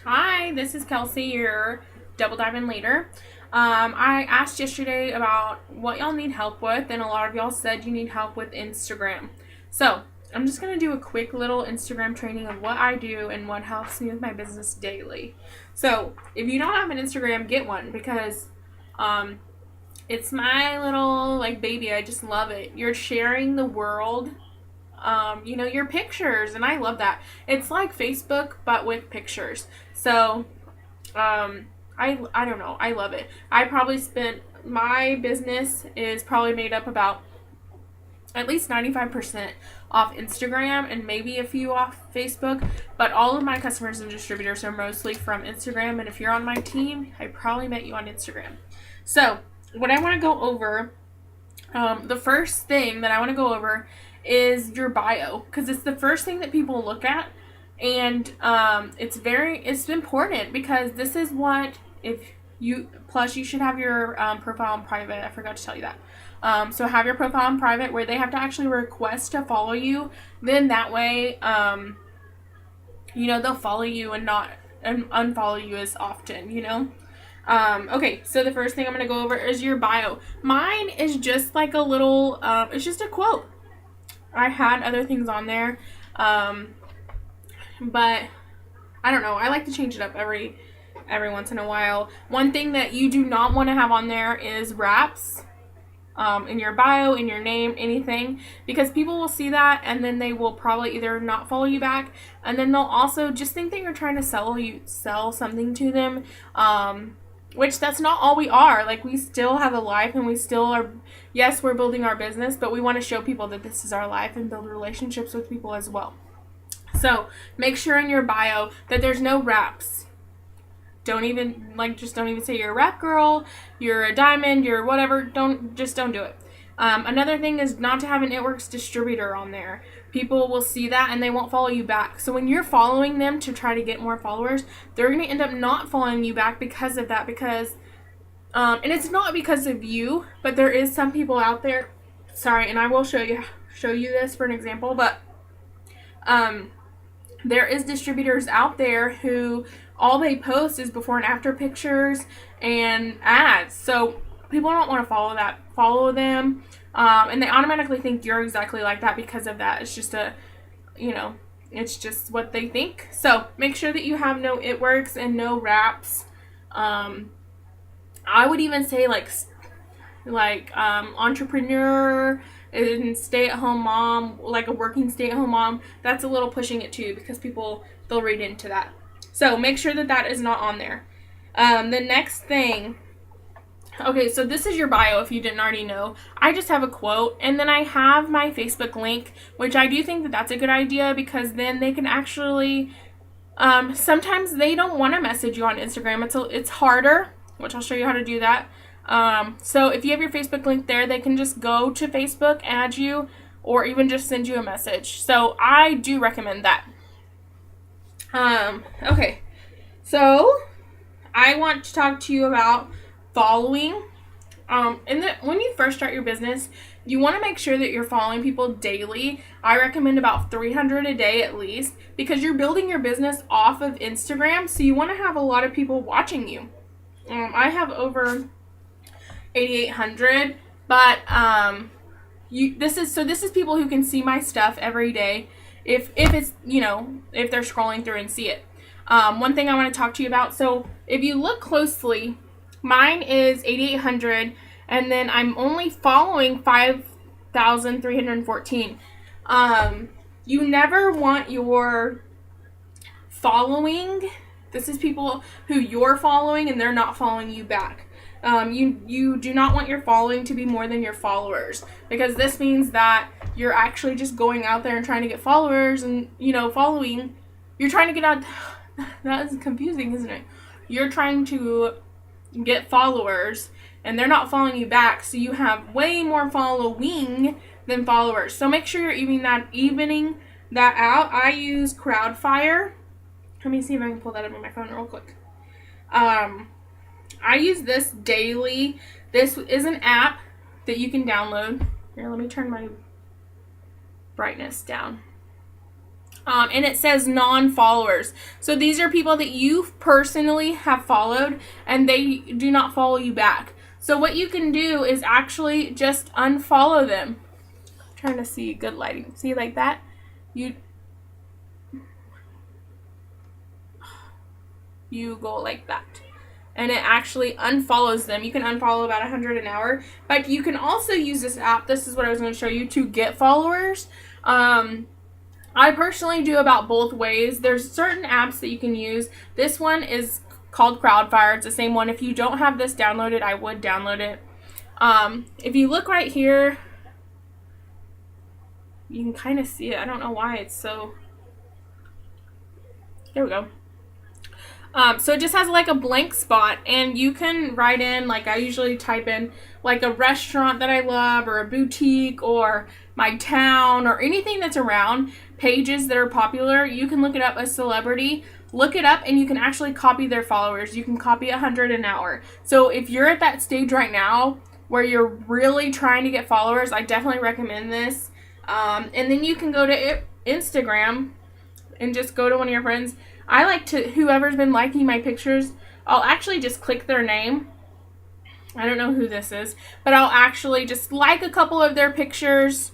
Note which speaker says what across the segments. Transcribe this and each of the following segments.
Speaker 1: Hi, this is Kelsey, your Double Diamond leader. I asked yesterday about what y'all need help with, and a lot of y'all said you need help with Instagram. So, I'm just going to do a quick little Instagram training of what I do and what helps me with my business daily. So, if you don't have an Instagram, get one because um, it's my little like baby. I just love it. You're sharing the world, your pictures, and I love that. It's like Facebook but with pictures. So, I don't know. I love it. I probably spent my business is probably made up about at least 95% off Instagram and maybe a few off Facebook, but all of my customers and distributors are mostly from Instagram. And if you're on my team, I probably met you on Instagram. So, what I want to go over, the first thing that I want to go over is your bio because it's the first thing that people look at, and it's important because this is what if you plus you should have your profile on private. I forgot to tell you that. So have your profile on private where they have to actually request to follow you. Then that way, they'll follow you and not unfollow you as often. Okay, so the first thing I'm going to go over is your bio. Mine is just like a little, it's just a quote. I had other things on there, but I don't know. I like to change it up every once in a while. One thing that you do not want to have on there is raps. In your bio, in your name, anything, because people will see that and then they will probably either not follow you back, and then they'll also just think that you're trying to sell something to them, which that's not all we are. Like, we still have a life and we still are, yes, we're building our business, but we want to show people that this is our life and build relationships with people as well. So make sure in your bio that there's no raps. Don't even say you're a rap girl, you're a diamond, you're whatever. Don't do it. Another thing is not to have an It Works distributor on there. People will see that and they won't follow you back. So when you're following them to try to get more followers, they're going to end up not following you back because of that. And it's not because of you, but there is some people out there. Sorry, and I will show you this for an example, but there is distributors out there who all they post is before and after pictures and ads. So people don't want to follow them, and they automatically think you're exactly like that because of that. It's just it's just what they think. So make sure that you have no It Works and no raps. I would even say entrepreneur and stay-at-home mom, like a working stay-at-home mom. That's a little pushing it too because they'll read into that. So make sure that is not on there. The next thing, okay, so this is your bio if you didn't already know. I just have a quote, and then I have my Facebook link, which I do think that that's a good idea because then they can actually, sometimes they don't want to message you on Instagram. It's harder, which I'll show you how to do that. So if you have your Facebook link there, they can just go to Facebook, add you, or even just send you a message. So I do recommend that. Okay, so I want to talk to you about following. When you first start your business, you want to make sure that you're following people daily. I recommend about 300 a day at least because you're building your business off of Instagram, so you want to have a lot of people watching you. I have over 8,800, but this is people who can see my stuff every day if it's if they're scrolling through and see it. One thing I want to talk to you about, so if you look closely, mine is 8,800 and then I'm only following 5,314. You never want your following, this is people who you're following and they're not following you back. You do not want your following to be more than your followers because this means that you're actually just going out there and trying to get followers and following. You're trying to get out. That is confusing, isn't it? You're trying to get followers and they're not following you back, so you have way more following than followers. So make sure you're evening that out. I use Crowdfire. Let me see if I can pull that up on my phone real quick. I use this daily. This is an app that you can download. Here, let me turn my brightness down. And it says non-followers. So these are people that you personally have followed and they do not follow you back. So what you can do is actually just unfollow them. I'm trying to see good lighting. See, like that? You go like that. And it actually unfollows them. You can unfollow about 100 an hour. But you can also use this app. This is what I was going to show you, to get followers. I personally do about both ways. There's certain apps that you can use. This one is called Crowdfire. It's the same one. If you don't have this downloaded, I would download it. If you look right here, you can kind of see it. I don't know why it's so... There we go. So it just has like a blank spot, and you can write in, like I usually type in like a restaurant that I love, or a boutique, or my town, or anything that's around, pages that are popular. You can look it up, a celebrity, look it up, and you can actually copy their followers. You can copy 100 an hour. So if you're at that stage right now where you're really trying to get followers, I definitely recommend this. And then you can go to Instagram and just go to one of your friends. I like to, whoever's been liking my pictures, I'll actually just click their name. I don't know who this is, but I'll actually just like a couple of their pictures,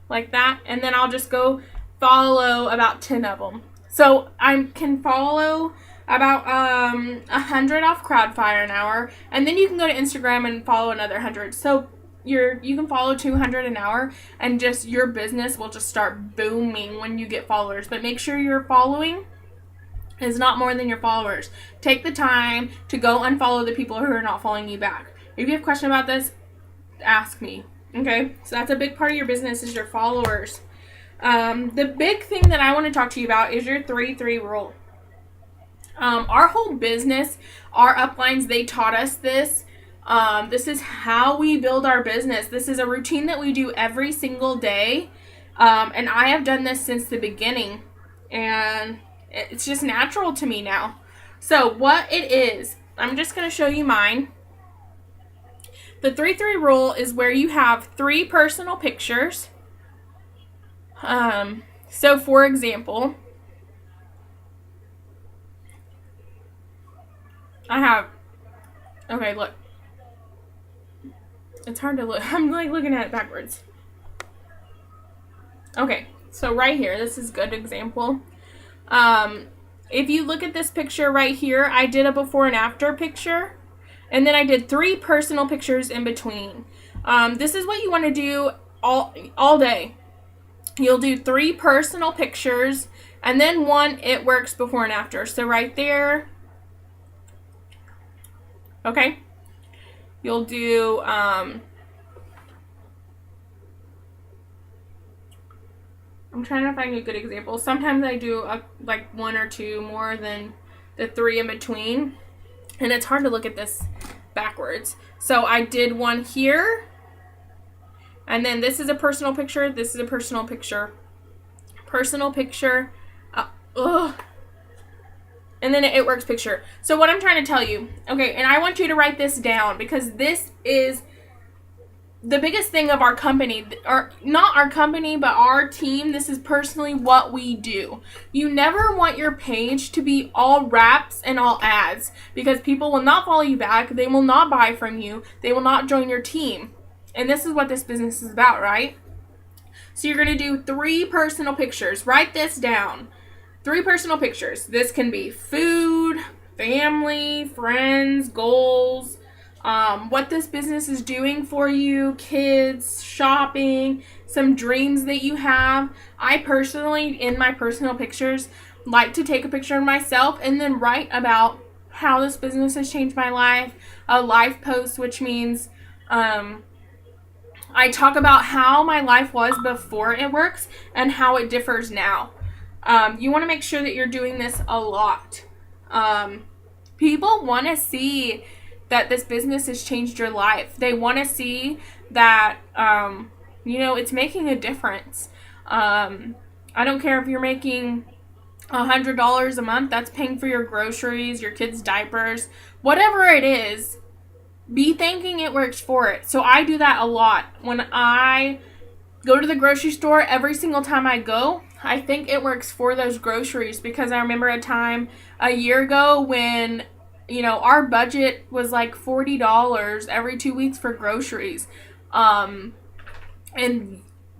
Speaker 1: like that, and then I'll just go follow about 10 of them. So I can follow about 100 off Crowdfire an hour, and then you can go to Instagram and follow another 100. So you can follow 200 an hour, and just your business will just start booming when you get followers. But make sure your following is not more than your followers. Take the time to go unfollow the people who are not following you back. If you have a question about this, ask me. Okay, so that's a big part of your business, is your followers. The big thing that I want to talk to you about is your 3-3 rule. Our whole business, our uplines, they taught us this. This is how we build our business. This is a routine that we do every single day. And I have done this since the beginning, and it's just natural to me now. So what it is, I'm just going to show you mine. The 3-3 rule is where you have 3 personal pictures. So for example, I have, okay, look. It's hard to look. I'm like looking at it backwards. Okay, so right here, this is a good example. If you look at this picture right here, I did a before and after picture, and then I did 3 personal pictures in between. This is what you want to do all day. You'll do 3 personal pictures, and then 1 it works before and after. So right there, okay, you'll do I'm trying to find a good example. Sometimes I do like 1 or 2 more than the 3 in between, and it's hard to look at this backwards. So I did 1 here, and then this is a personal picture, this is a personal picture, and then it works picture. So what I'm trying to tell you, okay, and I want you to write this down, because this is the biggest thing of our company, or not our company, but our team. This is personally what we do. You never want your page to be all wraps and all ads, because people will not follow you back, they will not buy from you, they will not join your team. And this is what this business is about, right? So you're going to do 3 personal pictures. Write this down. 3 personal pictures. This can be food, family, friends, goals, what this business is doing for you, kids, shopping, some dreams that you have. I personally, in my personal pictures, like to take a picture of myself and then write about how this business has changed my life. A life post, which means I talk about how my life was before it works and how it differs now. You want to make sure that you're doing this a lot. People want to see that this business has changed your life. They want to see that, it's making a difference. I don't care if you're making $100 a month. That's paying for your groceries, your kids' diapers, whatever it is. Be thinking it works for it. So I do that a lot. When I go to the grocery store, every single time I go, I think it works for those groceries, because I remember a time a year ago when, our budget was like $40 every 2 weeks for groceries. And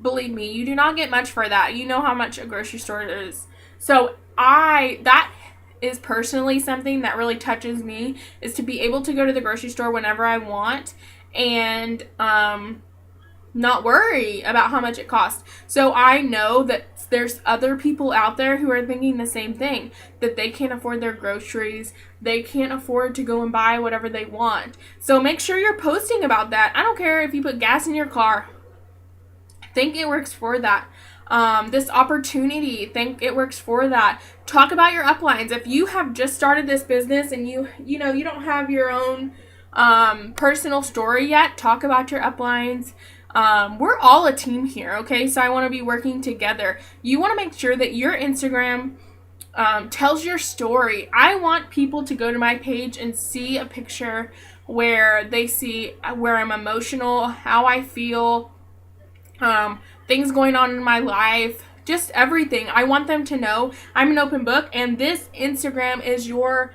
Speaker 1: believe me, you do not get much for that. You know how much a grocery store is. So that is personally something that really touches me, is to be able to go to the grocery store whenever I want and not worry about how much it costs. So I know that there's other people out there who are thinking the same thing, that they can't afford their groceries, they can't afford to go and buy whatever they want. So make sure you're posting about that. I don't care if you put gas in your car. Think it works for that. This opportunity, think it works for that. Talk about your uplines. If you have just started this business and you don't have your own personal story yet, talk about your uplines. We're all a team here, okay? So I want to be working together. You want to make sure that your Instagram tells your story. I want people to go to my page and see a picture where they see where I'm emotional, how I feel, things going on in my life, just everything. I want them to know I'm an open book, and this Instagram is your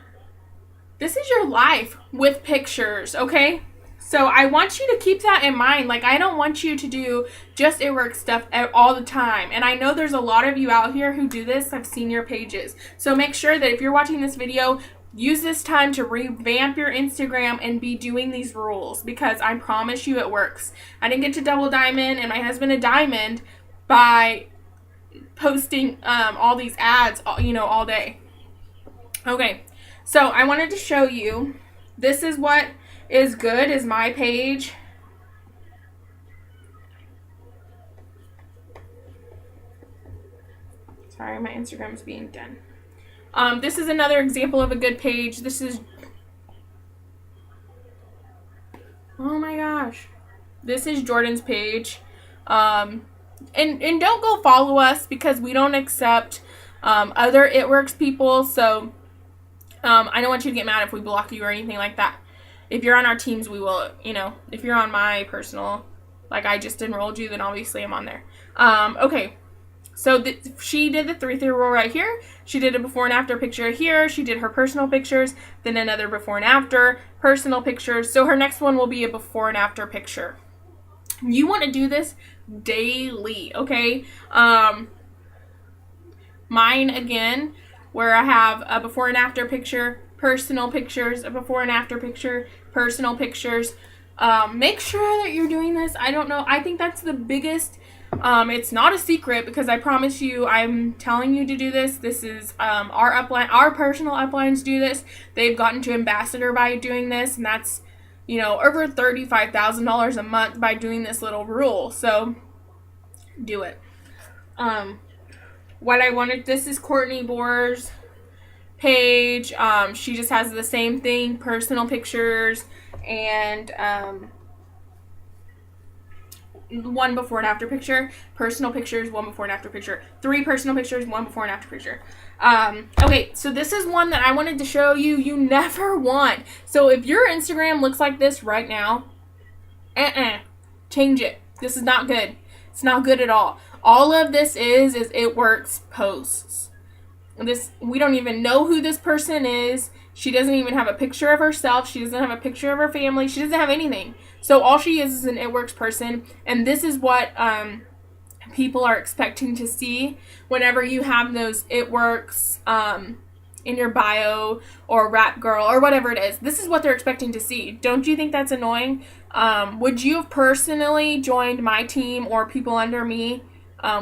Speaker 1: life with pictures, okay? So I want you to keep that in mind. Like, I don't want you to do just It Works stuff all the time. And I know there's a lot of you out here who do this. I've seen your pages. So make sure that if you're watching this video, use this time to revamp your Instagram and be doing these rules, because I promise you it works. I didn't get to double diamond and my husband a diamond by posting all these ads, all day. Okay, so I wanted to show you, this is what is good, is my page. Sorry, my Instagram's being done. This is another example of a good page. This is, oh my gosh, this is Jordan's page. And don't go follow us, because we don't accept other It Works people. So I don't want you to get mad if we block you or anything like that. If you're on our teams, we will, if you're on my personal, like I just enrolled you, then obviously I'm on there. Okay. So she did the 3-3 rule right here. She did a before and after picture here. She did her personal pictures, then another before and after, personal pictures. So her next one will be a before and after picture. You want to do this daily, okay? Mine, again, where I have a before and after picture, personal pictures, a before and after picture, personal pictures. Make sure that you're doing this. I don't know. I think that's the biggest. It's not a secret, because I promise you, I'm telling you to do this. This is our upline, our personal uplines do this. They've gotten to ambassador by doing this, and that's over $35,000 a month by doing this little rule. So do it. What I wanted, this is Courtney Boer's page. She just has the same thing, personal pictures and one before and after picture, personal pictures, one before and after picture, 3 personal pictures, one before and after picture. Okay, so this is one that I wanted to show you. You never want. So if your Instagram looks like this right now, change it. This is not good. It's not good at all. All of this is It Works posts. We don't even know who this person is. She doesn't even have a picture of herself. She doesn't have a picture of her family. She doesn't have anything. So all she is an It Works person. And this is what people are expecting to see whenever you have those It Works in your bio or Rap Girl or whatever it is. This is what they're expecting to see. Don't you think that's annoying? Would you have personally joined my team or people under me?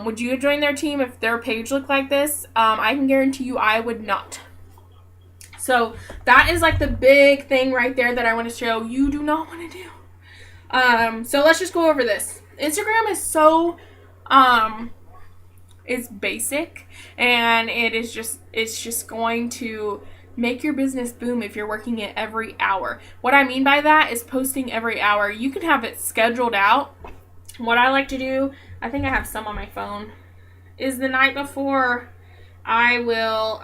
Speaker 1: Would you have joined their team if their page looked like this? I can guarantee you I would not. So that is like the big thing right there that I want to show you do not want to do. So let's just go over this. Instagram is so, it's basic, and it's just going to make your business boom if you're working it every hour. What I mean by that is posting every hour. You can have it scheduled out. What I like to do, I think I have some on my phone, is the night before I will,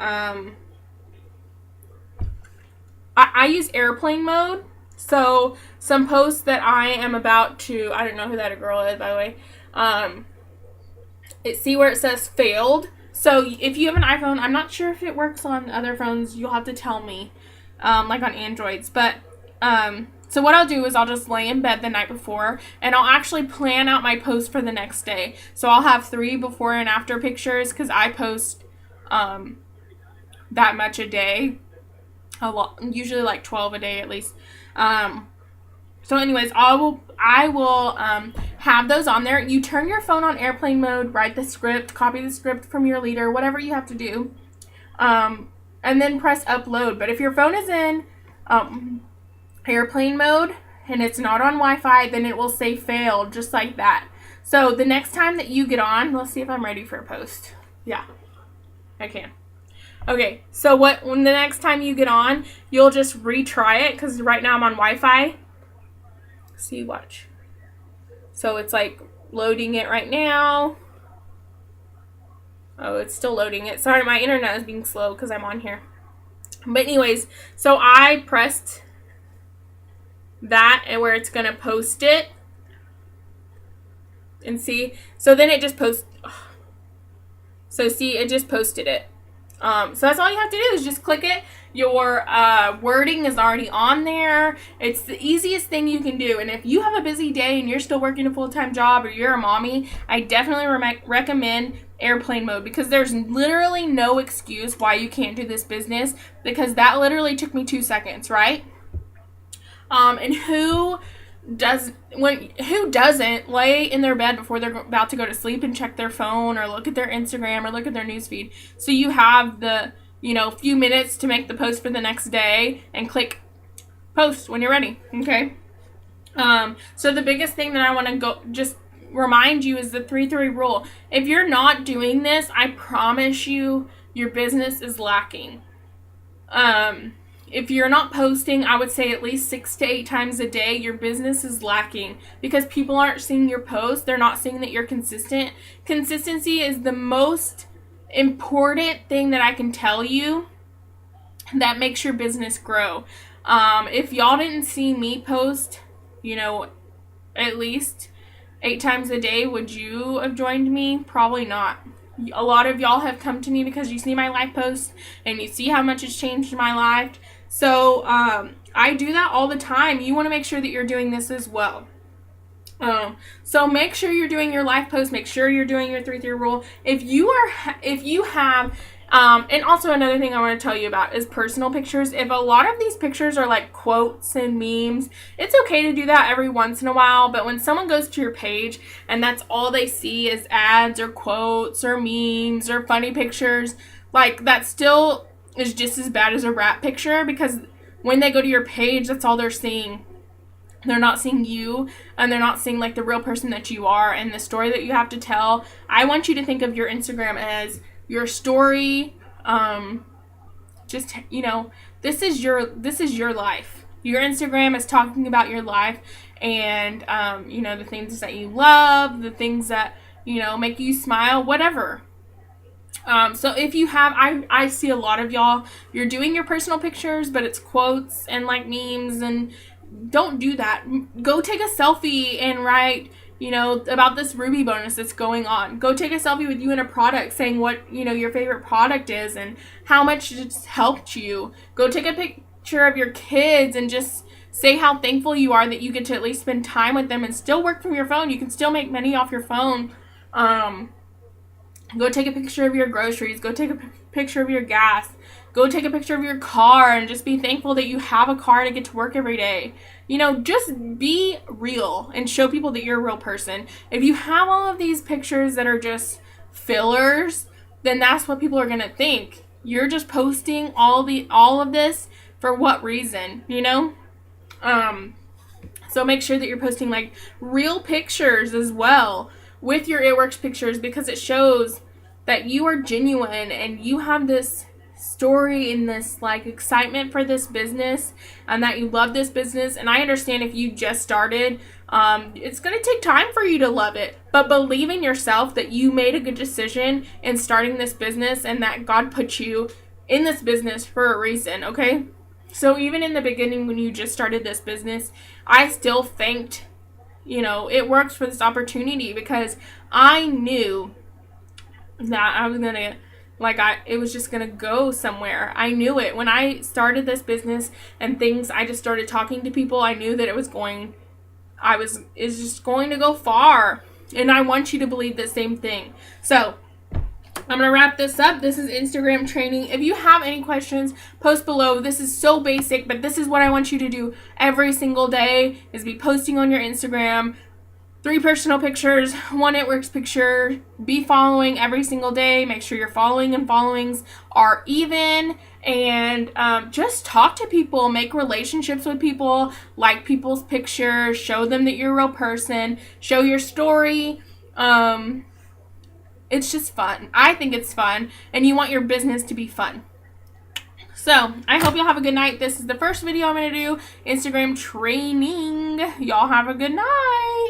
Speaker 1: I use airplane mode. So some posts that I am about to, I don't know who that girl is, by the way, see where it says failed. So if you have an iPhone, I'm not sure if it works on other phones. You'll have to tell me, like on Androids. But so what I'll do is I'll just lay in bed the night before, and I'll actually plan out my post for the next day. So I'll have 3 before and after pictures, because I post that much a day, a lot, usually like 12 a day at least. So anyways, I will have those on there. You turn your phone on airplane mode, write the script, copy the script from your leader, whatever you have to do, and then press upload. But if your phone is in airplane mode and it's not on Wi-Fi, then it will say failed, just like that. So the next time that you get on, let's see if I'm ready for a post. Yeah, I can. Okay, so when the next time you get on, you'll just retry it, because right now I'm on Wi-Fi. See, watch. So it's like loading it right now. Oh, it's still loading it. Sorry, my internet is being slow because I'm on here. But anyways, so I pressed that and where it's going to post it. And see, so then it just posts. So see, it just posted it. So that's all you have to do is just click it. Your wording is already on there. It's the easiest thing you can do. And if you have a busy day and you're still working a full-time job, or you're a mommy, I definitely recommend airplane mode, because there's literally no excuse why you can't do this business, because that literally took me 2 seconds, right? And who doesn't lay in their bed before they're about to go to sleep and check their phone or look at their Instagram or look at their newsfeed? So you have the, few minutes to make the post for the next day, and click post when you're ready. Okay. So the biggest thing that I want to just remind you is the 3-3 rule. If you're not doing this, I promise you, your business is lacking. If you're not posting, I would say at least 6 to 8 times a day, your business is lacking, because people aren't seeing your posts. They're not seeing that you're consistent. Consistency is the most important thing that I can tell you that makes your business grow. If y'all didn't see me post, at least 8 times a day, would you have joined me? Probably not. A lot of y'all have come to me because you see my life posts and you see how much it's changed my life. So I do that all the time. You want to make sure that you're doing this as well. So make sure you're doing your life post. Make sure you're doing your 3-3 rule. If you have, and also another thing I want to tell you about is personal pictures. If a lot of these pictures are like quotes and memes, it's okay to do that every once in a while. But when someone goes to your page and that's all they see is ads or quotes or memes or funny pictures, like that still is just as bad as a rat picture, because when they go to your page, that's all they're seeing. They're not seeing you, and they're not seeing like the real person that you are and the story that you have to tell. I want you to think of your Instagram as your story. This is your life. Your Instagram is talking about your life, and the things that you love, the things that make you smile, whatever. So if you have, I see a lot of y'all, you're doing your personal pictures, but it's quotes and like memes, and don't do that. Go take a selfie and write, about this Ruby bonus that's going on. Go take a selfie with you in a product, saying what, your favorite product is and how much it's helped you. Go take a picture of your kids and just say how thankful you are that you get to at least spend time with them and still work from your phone. You can still make money off your phone. Go take a picture of your groceries. Go take a picture of your gas. Go take a picture of your car and just be thankful that you have a car to get to work every day. Just be real and show people that you're a real person. If you have all of these pictures that are just fillers, then that's what people are going to think. You're just posting all of this for what reason, So make sure that you're posting like real pictures as well with your It Works pictures, because it shows that you are genuine and you have this story and this like excitement for this business, and that you love this business. And I understand if you just started, it's going to take time for you to love it, but believe in yourself that you made a good decision in starting this business, and that God put you in this business for a reason. Okay, so even in the beginning when you just started this business, I still thanked It Works for this opportunity, because I knew that I was gonna, it was just gonna go somewhere. I knew it. When I started this business and things, I just started talking to people, I knew that it's just going to go far. And I want you to believe the same thing. So, I'm going to wrap this up. This is Instagram training. If you have any questions, post below. This is so basic, but this is what I want you to do every single day, is be posting on your Instagram 3 personal pictures, 1 it works picture. Be following every single day. Make sure your following and followings are even. And just talk to people. Make relationships with people. Like people's pictures. Show them that you're a real person. Show your story. It's just fun. I think it's fun. And you want your business to be fun. So, I hope y'all have a good night. This is the first video I'm going to do. Instagram training. Y'all have a good night.